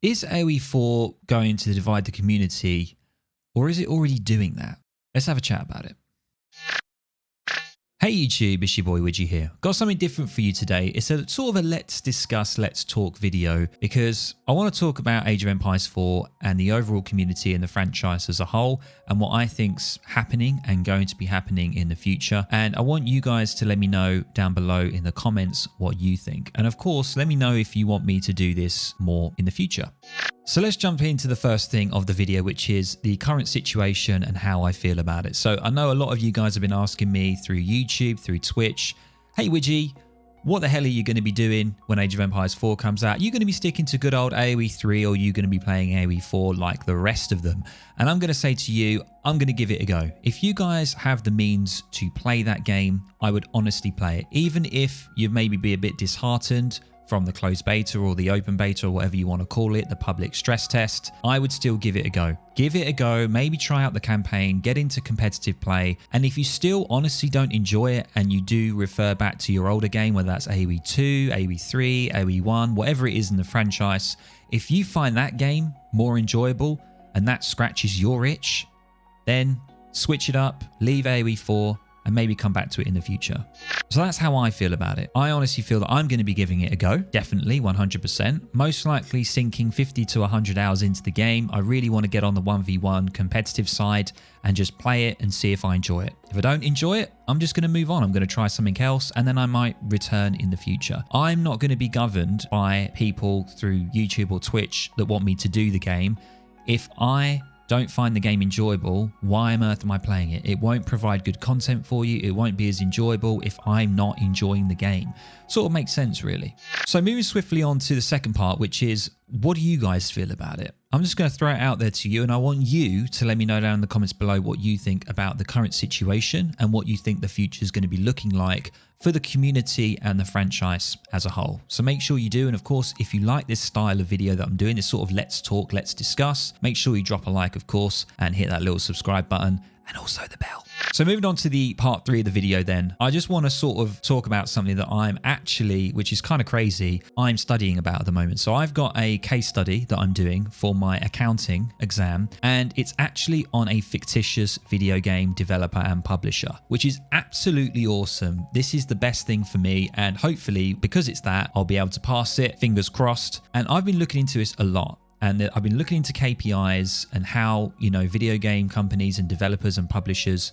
Is AoE 4 going to divide the community, or is it already doing that? Let's have a chat about it. Hey YouTube, it's your boy Widgie here. Got something different for you today. It's a sort of a let's discuss, let's talk video because I want to talk about Age of Empires 4 and the overall community and the franchise as a whole and what I think's happening and going to be happening in the future. And I want you guys to let me know down below in the comments what you think. And of course, let me know if you want me to do this more in the future. So let's jump into the first thing of the video, which is the current situation and how I feel about it. So I know a lot of you guys have been asking me through YouTube, through Twitch, hey Widgie, what the hell are you going to be doing when Age of Empires 4 comes out? Are you going to be sticking to good old AoE 3 or are you going to be playing AoE 4 like the rest of them? And I'm going to say to you, I'm going to give it a go. If you guys have the means to play that game, I would honestly play it. Even if you maybe be a bit disheartened from the closed beta or the open beta or whatever you want to call it, the public stress test, I would still give it a go. Give it a go, maybe try out the campaign, get into competitive play. And if you still honestly don't enjoy it and you do refer back to your older game, whether that's AoE 2, AoE 3, AoE 1, whatever it is in the franchise, if you find that game more enjoyable and that scratches your itch, then switch it up, leave AoE 4, and maybe come back to it in the future. So that's how I feel about it. I honestly feel that I'm going to be giving it a go. Definitely 100%. Most likely sinking 50 to 100 hours into the game. I really want to get on the 1v1 competitive side and just play it and see if I enjoy it. If I don't enjoy it, I'm just going to move on. I'm going to try something else and then I might return in the future. I'm not going to be governed by people through YouTube or Twitch that want me to do the game. If I don't find the game enjoyable, why on earth am I playing it? It won't provide good content for you. It won't be as enjoyable if I'm not enjoying the game. Sort of makes sense, really. So moving swiftly on to the second part, which is, what do you guys feel about it? I'm just going to throw it out there to you and I want you to let me know down in the comments below what you think about the current situation and what you think the future is going to be looking like for the community and the franchise as a whole. So make sure you do. And of course, if you like this style of video that I'm doing, this sort of let's talk, let's discuss, make sure you drop a like, of course, and hit that little subscribe button and also the bell. So moving on to the part 3 of the video then, I just want to sort of talk about something that I'm actually, which is kind of crazy, I'm studying about at the moment. So I've got a case study that I'm doing for my accounting exam, and it's actually on a fictitious video game developer and publisher, which is absolutely awesome. This is the best thing for me, and hopefully because it's that, I'll be able to pass it, fingers crossed. And I've been looking into this a lot. And I've been looking into KPIs and how, video game companies and developers and publishers,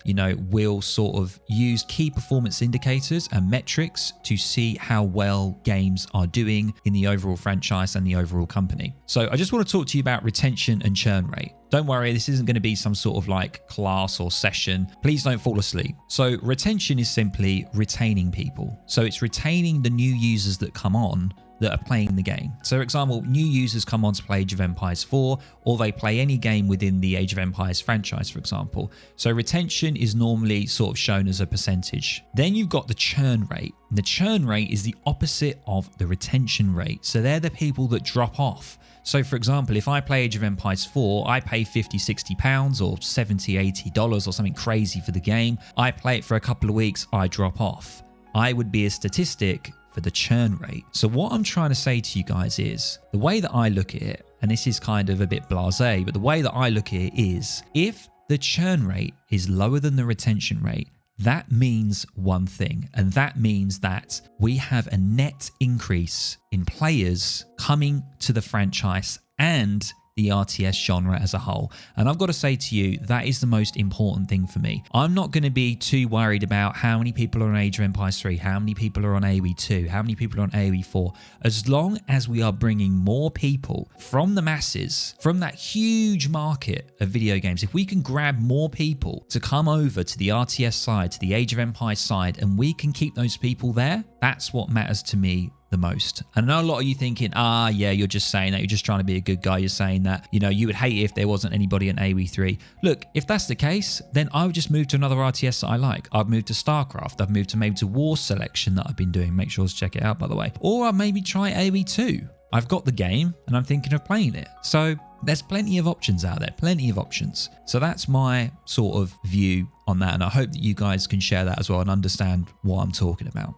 will sort of use key performance indicators and metrics to see how well games are doing in the overall franchise and the overall company. So I just want to talk to you about retention and churn rate. Don't worry, this isn't going to be some sort of like class or session. Please don't fall asleep. So retention is simply retaining people. So it's retaining the new users that come on that are playing the game. So for example, new users come on to play Age of Empires 4, or they play any game within the Age of Empires franchise, for example. So retention is normally sort of shown as a percentage. Then you've got the churn rate. The churn rate is the opposite of the retention rate. So they're the people that drop off. So for example, if I play Age of Empires 4, I pay 50, 60 pounds or 70, 80 dollars or something crazy for the game. I play it for a couple of weeks, I drop off. I would be a statistic for the churn rate. So what I'm trying to say to you guys is, the way that I look at it, and this is kind of a bit blasé, but the way that I look at it is, if the churn rate is lower than the retention rate, that means one thing, and that means that we have a net increase in players coming to the franchise and the RTS genre as a whole. And I've got to say to you, that is the most important thing for me. I'm not going to be too worried about how many people are on Age of Empires 3, how many people are on AoE 2, how many people are on AoE 4. As long as we are bringing more people from the masses, from that huge market of video games, if we can grab more people to come over to the RTS side, to the Age of Empires side, and we can keep those people there, that's what matters to me the most. And I know a lot of you thinking, yeah, you're just saying that, you're just trying to be a good guy, you're saying that, you would hate it if there wasn't anybody in AoE 3. Look, if that's the case, then I would just move to another RTS that I like. I'd move to StarCraft, I'd move to maybe to War Selection that I've been doing, make sure to check it out by the way, or I'd maybe try AoE 2. I've got the game and I'm thinking of playing it. So there's plenty of options out there, plenty of options. So that's my sort of view on that, and I hope that you guys can share that as well and understand what I'm talking about.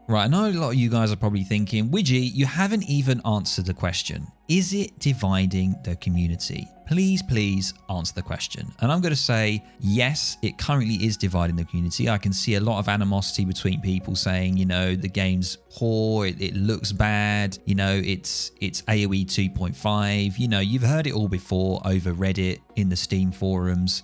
Right, I know a lot of you guys are probably thinking, Widgie, you haven't even answered the question. is it dividing the community? Please answer the question. And I'm going to say, yes, it currently is dividing the community. I can see a lot of animosity between people saying, you know, the game's poor, it looks bad, you know, it's AoE 2.5. You know, you've heard it all before over Reddit, in the Steam forums,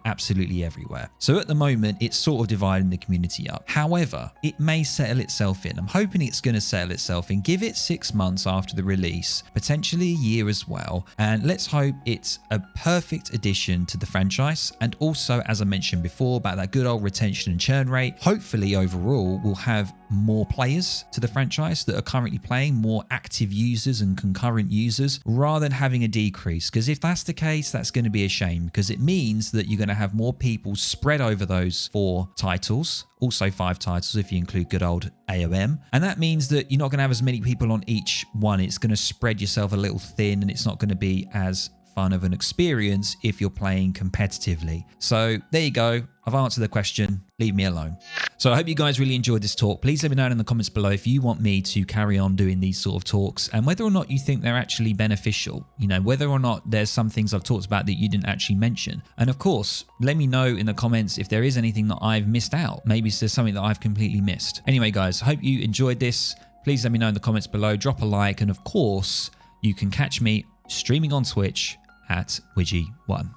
absolutely everywhere. So at the moment, it's sort of dividing the community up. However, it may settle itself in. I'm hoping it's going to settle itself in. Give it 6 months after the release, potentially a year as well. And let's hope it's a perfect addition to the franchise. And also, as I mentioned before, about that good old retention and churn rate, hopefully overall we'll have more players to the franchise that are currently playing, more active users and concurrent users, rather than having a decrease. Because if that's the case, that's going to be a shame, because it means that you're going to have more people spread over those 4 titles, also 5 titles if you include good old AOM. And that means that you're not going to have as many people on each one. It's going to spread yourself a little thin, and it's not going to be as fun of an experience if you're playing competitively. So there you go. I've answered the question. Leave me alone. So I hope you guys really enjoyed this talk. Please let me know in the comments below if you want me to carry on doing these sort of talks, and whether or not you think they're actually beneficial. You know, whether or not there's some things I've talked about that you didn't actually mention. And of course, let me know in the comments if there is anything that I've missed out. Maybe there's something that I've completely missed. Anyway, guys, I hope you enjoyed this. Please let me know in the comments below. Drop a like. And of course, you can catch me streaming on Twitch at Widgie1.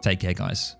Take care, guys.